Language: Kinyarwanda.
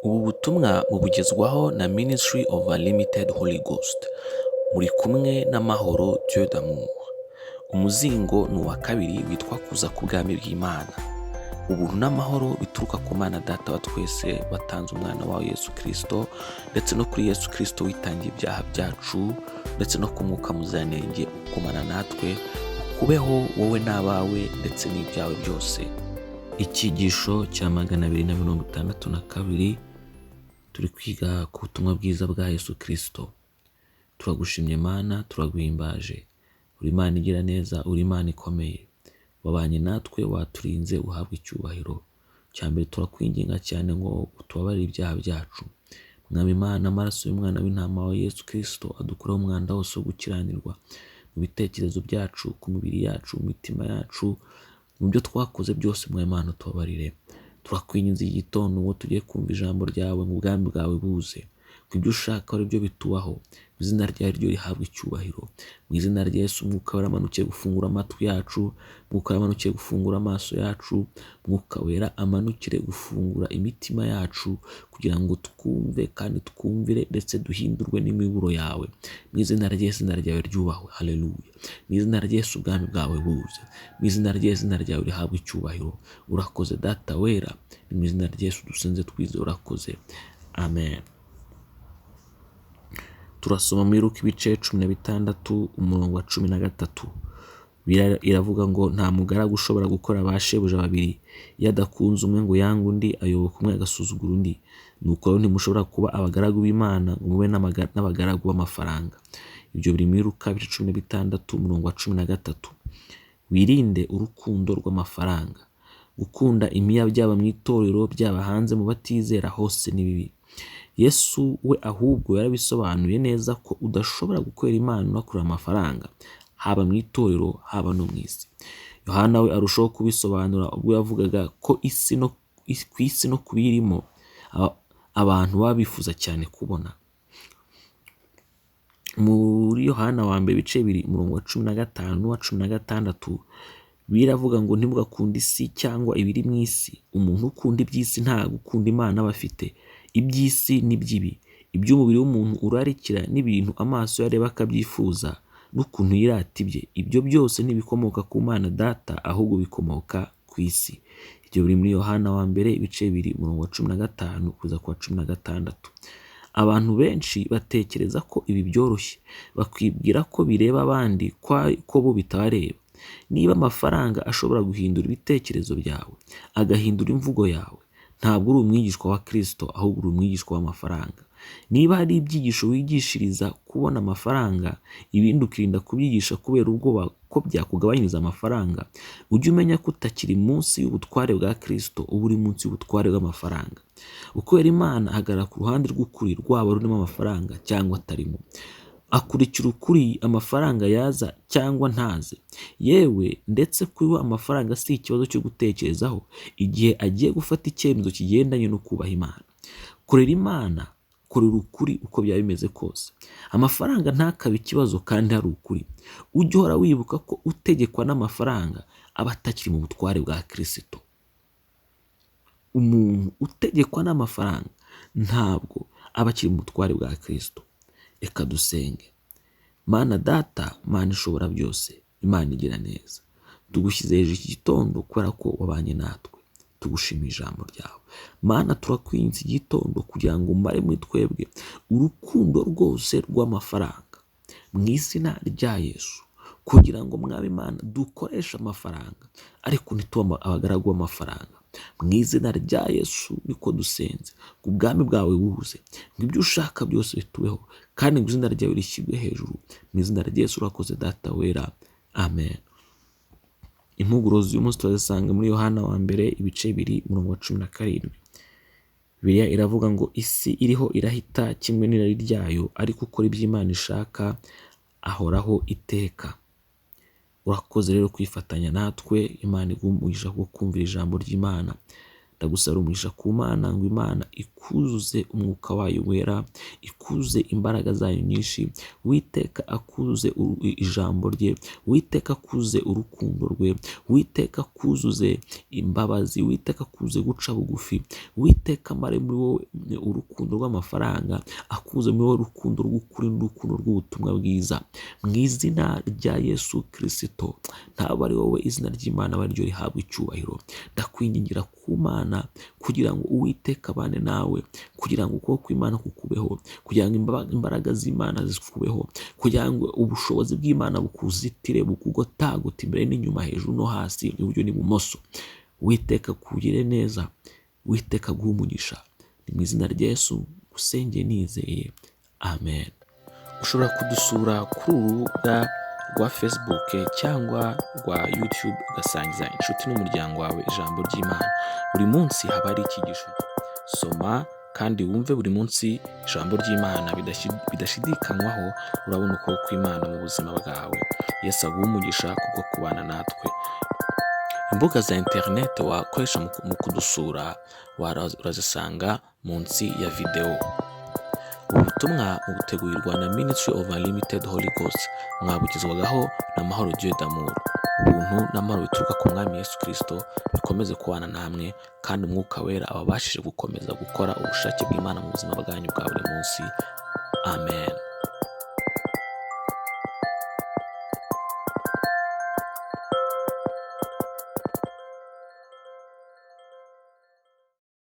Ubu butumwa mubugezwaho na Ministry of Unlimited Holy Ghost. Muri kumwe n'amahoro Dieu d'amour. Umuzingo ni uwa kabiri witwa kuza ku bwami bw'Imana. Ubuntu n'amahoro bituruka ku Mana Data wa twese watanze umwana wawe Yesu KRISTO, ndetse no kuri Yesu KRISTO witangiye ibyaha byacu, ndetse no ku Mwuka Muziranenge ukomana natwe, ukubeho wowe n'abawe ndetse n'ibyawe byose. Icyigisho cya 262 turi kwiga ku butumwa bwiza bwa Yesu KRISTO. Turagushimye Mana, turaguhimbaje. Uri Imana igira neza, uri Imana ikomeye. Wabanye natwe, waturinze, uhabwa icyubahiro. Cyambere turakwinginga cyane ngo utubabarire ibyaha byacu. Mwami Imana, amaraso y'umwana w'intama wa Yesu KRISTO adukuraho umwanda wose wo gukiranirwa mu bitekerezo byacu, ku mibiri yacu, mu mitima yacu, mu byo twakoze byose. Mwami Imana, utubabarire. Turakwinginze igitondo ngo tugiye kumva ijambo ryawe, mu bwami bwawe buze. Ibyo ushaka ari byo bitubaho. Izina ryawe ryo rihabwa icyubahiro. Mu izina rya Yesu, Mwuka wera amanukiye gufungura amatwi yacu, Mwuka wera amanukiye gufungura amaso yacu, Mwuka wera amanukire gufungura imitima yacu, kugira ngo twumve kandi twumvire ndetse duhindurwe n'imiburo yawe. Mu izina rya Yesu, izina ryawe ryubahwe. Haleluya. Mu izina rya Yesu, ubwami bwawe buze. Mu izina rya Yesu, izina ryawe rihabwa icyubahiro. Urakoze Data wera. Mu izina rya Yesu dusenze twize, urakoze. Amen. Turasoma muri Luka ibice 16 umurongo wa 13. Iravuga ngo nta mugaragu ushobora gukora ba shebuja babiri. Iyo adakunze umwe ngo yanga undi, ayoboka umwe agasuzugura undi. Nuko rero ntimushobora kuba abagaragu b'Imana ngo mube n'abagaragu b'amafaranga. Ibyo biri muri Luka ibice 16 umurongo wa 13. Wirinde urukundo rw'amafaranga. Gukunda imiya byaba mu itorero byaba hanze mu batizera hose ni bibi. Yesu we ahubwo yarabisobanuye neza ko udashobora gukorera Imana unakorera amafaranga, haba mu itorero haba no mu isi. Yohana we arushaho kubisobanura ubwo yavugaga ko ku isi no kubirimo abantu baba bifuza cyane kubona. Muri Yohana wa mbere ibice 2 umurongo wa 15 n'uwa 16 biravuga ngo ntimugakunde isi cyangwa ibiri mu isi. Umuntu ukunda iby'isi nta gukunda Imana bafite. Iby'isi ni by'ibi, iby'umubiri w'umuntu urarikira n'ibintu amaso yareba akabyifuza n'ukuntu yirata ibye. Ibyo byose ntibikomoka ku Mana Data, ahubwo bikomoka ku isi. Ibyo biri muri Yohana wa mbere ibice 2 umurongo wa 15 kuza ku wa 16. Abantu benshi batekereza ko ibi byoroshye, bakibwira ko bireba abandi ko bo bitabareba. Niba amafaranga ashobora guhindura ibitekerezo byawe, agahindura imvugo yawe, ntabwo uri umwigishwa wa KRISTO, ahubwo uri umwigishwa w'amafaranga. Niba hari ibyigisho wigishiriza kubona amafaranga, ibindi ukirinda kubyigisha kubera ubwoba ko byakugabanyiriza amafaranga, ujye umenya ko utakiri munsi y'ubutware bwa KRISTO, uba uri munsi y'ubutware bw'amafaranga. Ukorera Imana ahagarara ku ruhande rw'ukuri, rwaba rurimo amafaranga cyangwa atarimo. Akurikira ukuri, amafaranga yaza cyangwa ntaze. Yewe ndetse kuri we amafaranga si ikibazo cyo gutekerezaho igihe agiye gufata icyemezo kigendanye no kubaha Imana. Korera Imana, korera ukuri uko byaba bimeze kose. Amafaranga ntakabe ikibazo kandi hari ukuri. Ujye uhora wibuka ko utegekwa n'amafaranga aba atakiri mu butware bwa KRISTO. Umuntu utegekwa n'amafaranga ntabwo aba akiri mu butware bwa KRISTO. Reka dusenge. Mana Data, Mana ishobora byose, Imana igira neza, tugushyize hejuru iki gitondo kubera ko wabanye natwe. Tugushimira ijambo ryawe Mana. Turakwinze igitondo kugira ngo umare muri twebwe urukundo rwose rw'amafaranga mu izina rya Yesu, kugira ngo Mwami Imana dukoreshe amafaranga ariko ntituba abagaragu b'amafaranga. Mu izina rya Yesu niko dusenze, ku bwami bwawe buze, ngo ibyo ushaka byose bitubeho kandi ngo izina ryawe rishyirwe hejuru. Mu izina rya Yesu urakoze Data wera. Amen. Impuguro z'umunsi turazisanga muri Yohana wa mbere ibice 2 umurongo wa 17. Bibiliya iravuga ngo isi iriho irahita kimwe n'irari ryayo, ariko ukora ibyo Imana ishaka ahoraho iteka. Urakoze rero kwifatanya natwe. Imana iguhe umugisha wo kumvira ijambo ry'Imana. ndagusaba umugisha ku Mana ngo Imana ikuzuze umwuka wayo wera, ikuze imbaraga zayo nyinshi, Uwiteka akuzuze ijambo rye, Uwiteka akuze urukundo rwe, Uwiteka akuzuze imbabazi, Uwiteka akuze guca bugufi, Uwiteka amare muri wowe urukundo rw'amafaranga, akuze muri wowe urukundo rw'ukuri n'urukundo rw'ubutumwa bwiza, mu izina rya Yesu Kristo. Ntabwo ari wowe izina ry'Imana aba ryo rihabwa icyubahiro. Ndakwingingira ku Mana kugira ngo Uwiteka abane nawe, kugira ngo ukuboko kw'Imana kukubeho, kugira ngo imbaraga z'Imana zikubeho, kugira ngo ubushobozi bw'Imana bukuzitire, bukugotagote imbere n'inyuma, hejuru no hasi, iburyo n'ibumoso. Uwiteka kugire neza, Uwiteka guha umugisha. Ni mu izina rya Yesu usengeye nizeye, amen. Ushobora kudusura kuri urubuga rwa Facebook cyangwa rwa YouTube ugasangiza inshuti n'umuryango wawe ijambo ry'Imana. Buri munsi haba hari icyigisho. Soma kandi wumve buri munsi ijambo ry'Imana bidashidikanywaho, urabona uko kw'Imana mu buzima bwawe. Yesu aguha umugisha kubwo kubana natwe. Imbuga za internet wakoresha mu kudusura urazisanga munsi ya video. Ubutumwa butegurirwa na Ministry of Unlimited Holy Ghost, mwabugezwagaho na Mahoro Dieu d'amour. Ubuntu n'amahoro bituruka ku Mwami Yesu Kristo bikomeze kubana namwe, kandi umwuka wera ababashije gukomeza gukora ubushake bw'Imana mu buzima bwanyu bwa buri munsi. Amen.